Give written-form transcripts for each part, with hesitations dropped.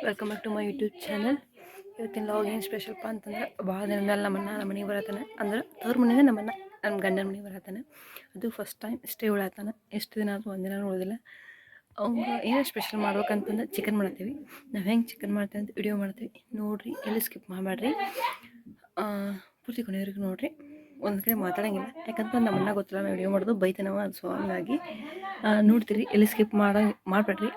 Welcome back to my YouTube channel. ಇವತ್ತಿನ log ಏನು ಸ್ಪೆಷಲ್ಪ ಅಂತಂದ್ರೆ ಭಾಳ ದಿನದಲ್ಲಿ ನಮ್ಮ ಮನೆಗೆ ಬರತ್ತಾನೆ, ಅಂದ್ರೆ ತವ್ರ ಮನೆಗೆ ನಮ್ಮ ಗಂಡನ ಮನೆಗೆ ಬರತ್ತಾನೆ. ಅದು ಫಸ್ಟ್ ಟೈಮ್ ಸ್ಟೇ ಉಳತ್ತಾನೆ. ಎಷ್ಟು ದಿನ ಆದರೂ ಒಂದಿನ ಉಳಿದಿಲ್ಲ. ಅವಂಗೆ ಏನೋ ಸ್ಪೆಷಲ್ ಮಾಡ್ಬೇಕಂತಂದ್ರೆ ಚಿಕನ್ ಮಾಡ್ತೀವಿ. ನಾವು ಹೆಂಗೆ ಚಿಕನ್ ಮಾಡ್ತೀವಿ ಅಂತ ವಿಡಿಯೋ ಮಾಡ್ತೀವಿ ನೋಡಿರಿ, ಎಲ್ಲಿ ಸ್ಕಿಪ್ ಮಾಡಬೇಡ್ರಿ, ಪೂರ್ತಿ ಕೊನೆಯವರೆಗೂ ನೋಡಿರಿ. ಒಂದು ಕಡೆ ಮಾತಾಡೋಂಗಿಲ್ಲ, ಯಾಕಂತಂದ್ರೆ ನಮ್ಮನ್ನ ಗೊತ್ತಿಲ್ಲ ನಾವು ವಿಡಿಯೋ ಮಾಡೋದು ಬೈತನವ. ಸೊ ಹಂಗಾಗಿ ನೋಡ್ತೀರಿ, ಎಲ್ಲಿ ಸ್ಕಿಪ್ ಮಾಡಬೇಡ್ರಿ.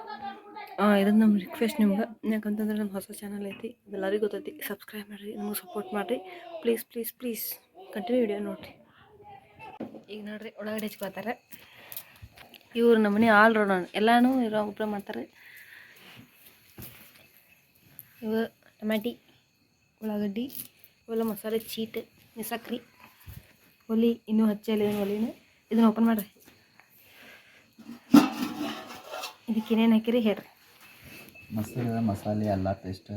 ಇದನ್ನು ನಮ್ಮ ರಿಕ್ವೆಸ್ಟ್ ನಿಮ್ಗೆ, ಯಾಕಂತಂದ್ರೆ ನಮ್ಮ ಹೊಸ ಚಾನಲ್ ಐತಿ, ಎಲ್ಲರಿಗೂ ಗೊತ್ತೈತಿ. ಸಬ್ಸ್ಕ್ರೈಬ್ ಮಾಡಿರಿ, ನಮಗೆ ಸಪೋರ್ಟ್ ಮಾಡಿರಿ, please please please. Continue video ನೋಡಿರಿ. ಈಗ ನೋಡಿರಿ, ಒಳಗಡೆ ಹೆಚ್ಕೋತಾರೆ ಇವ್ರು. ನಮ್ಮನೆ ಆಲ್ ರೌಂಡ್ ಎಲ್ಲನೂ ಇರೋ ಒಬ್ಬರು ಮಾಡ್ತಾರೆ. ಇವು ಟಮಾಟಿ, ಉಳ್ಳಾಗಡ್ಡಿ, ಇವೆಲ್ಲ ಮಸಾಲೆ, ಚೀಟ್, ಸಕ್ರೆ, ಒಲಿ ಇನ್ನೂ ಹಚ್ಚಲಿ ಒಲಿನ. ಇದನ್ನು ಓಪನ್ ಮಾಡಿರಿ. ಇದಕ್ಕೆ ಏನೇನು ಹಾಕಿರಿ ಹೇಳ್ರಿ. ಮಸಾಲೆ ಎಲ್ಲ ಪೇಸ್ಟ್,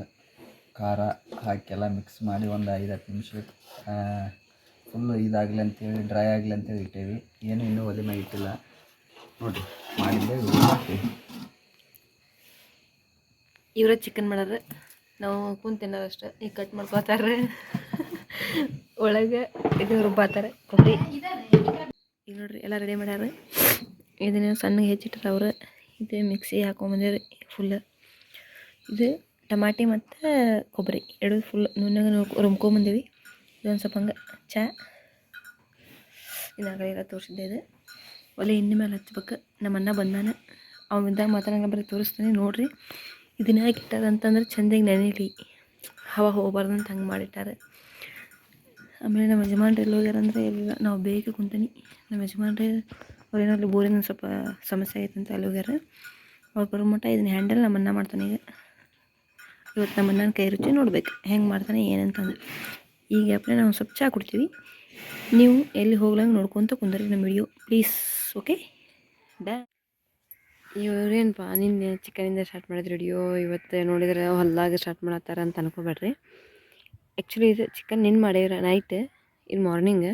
ಖಾರ ಹಾಕೆಲ್ಲ ಮಿಕ್ಸ್ ಮಾಡಿ ಒಂದು 5-10 ನಿಮಿಷ ಫುಲ್ಲು ಇದಾಗಲಿ ಅಂತೇಳಿ, ಡ್ರೈ ಆಗಲಿ ಅಂತೇಳಿ ಇಟ್ಟೇವಿ. ಏನು ಇನ್ನೂ ಒಲೆ ಮ್ಯಾಗ ಇಟ್ಟಿಲ್ಲ ನೋಡಿರಿ, ಮಾಡಿದ್ದೆ ಮಾಡ್ತೀವಿ. ಇವರೇ ಚಿಕನ್ ಮಾಡೋದು, ನಾವು ಕುಂತು ತಿನ್ನೋದಷ್ಟೇ. ಈಗ ಕಟ್ ಮಾಡ್ಕೋತಾರೆ, ಒಳಗೆ ಇದು ರುಬ್ಬಾತಾರೆ ಕೊಬ್ಬರಿ. ಈಗ ನೋಡ್ರಿ ಎಲ್ಲ ರೆಡಿ ಮಾಡ್ಯಾರ. ಇದನ್ನು ಸಣ್ಣಗೆ ಹೆಚ್ಚಿಟ್ರೆ ಅವ್ರು. ಇದು ಮಿಕ್ಸಿ ಹಾಕೊಂಬಂದಿರಿ ಫುಲ್. ಇದು ಟಮಾಟಿ ಮತ್ತು ಕೊಬ್ಬರಿ ಎರಡು ಫುಲ್ ನುಣ್ಣಗೆ ರುಬ್ಕೊಂಬಂದೀವಿ. ಇದೊಂದು ಸ್ವಲ್ಪ ಹಂಗೆ ಚಾ ಇದಾಗಲಿಲ್ಲ ತೋರಿಸಿದ್ದೆ. ಇದು ಒಲೆ ಎಣ್ಣೆ ಮೇಲೆ ಹಚ್ಬೇಕು. ನಮ್ಮ ಅಣ್ಣ ಬಂದಾನ, ಅವ್ನು ಇದ್ದಾಗ ಮಾತಾಡೋಂಗ ಬರೀ ತೋರಿಸ್ತಾನೆ ನೋಡಿರಿ. ಇದನ್ನ ಯಾಕೆ ಇಟ್ಟಾರೆ ಅಂತಂದ್ರೆ ಚೆಂದಾಗಿ ನೆನೀಲಿ, ಹವಾ ಹೋಗ್ಬಾರ್ದು ಅಂತ ಹಂಗೆ ಮಾಡಿಟ್ಟಾರೆ. ಆಮೇಲೆ ನಮ್ಮ ಯಜಮಾನ್ರು ಎಲ್ಲಿ ಹೋಗ್ಯಾರಂದ್ರೆ ಎಲ್ಲ ನಾವು ಬೇಗ ಕುಂತೀನಿ. ನಮ್ಮ ಯಜಮಾನ್ರೆ ಅವ್ರೇನಾದ್ರು ಬೋರಿನ ಸ್ವಲ್ಪ ಸಮಸ್ಯೆ ಆಯ್ತು ಅಂತ ಅಲ್ಲಿ ಹೋಗ್ಯಾರ. ಅವ್ರು ಬರೋ ಮಟ್ಟ ಇದನ್ನ ಹ್ಯಾಂಡಲ್ ನಮ್ಮ ಅಣ್ಣ ಮಾಡ್ತಾನೆ. ಈಗ ಇವತ್ತು ನಮ್ಮ ಅಣ್ಣನ ಕೈ ರುಚಿ ನೋಡ್ಬೇಕು ಹೆಂಗೆ ಮಾಡ್ತಾನೆ ಏನಂತಂದ್ರೆ. ಈ ಗ್ಯಾಪ್ನೇ ನಾವು ಸ್ವಲ್ಪ ಚಹಾ ಕೊಡ್ತೀವಿ. ನೀವು ಎಲ್ಲಿ ಹೋಗ್ಲಂಗೆ ನೋಡ್ಕೊತ ಕುಂದರಿ ನಮ್ಮ ವಿಡಿಯೋ ಪ್ಲೀಸ್. ಓಕೆ ಡಾ. ಇವ್ರೇನಪ್ಪ ನಿನ್ನೆ ಚಿಕನಿಂದ ಸ್ಟಾರ್ಟ್ ಮಾಡಿದ್ರು ವಿಡಿಯೋ, ಇವತ್ತು ನೋಡಿದ್ರೆ ಹೊಲ್ದಾಗ ಸ್ಟಾರ್ಟ್ ಮಾಡತ್ತಾರ ಅಂತ ಅನ್ಕೋಬೇಡ್ರಿ. ಆ್ಯಕ್ಚುಲಿ ಇದು ಚಿಕನ್ ನಿನ್ನ ಮಾಡ್ಯಾರ ನೈಟ್, ಇದು ಮಾರ್ನಿಂಗ್.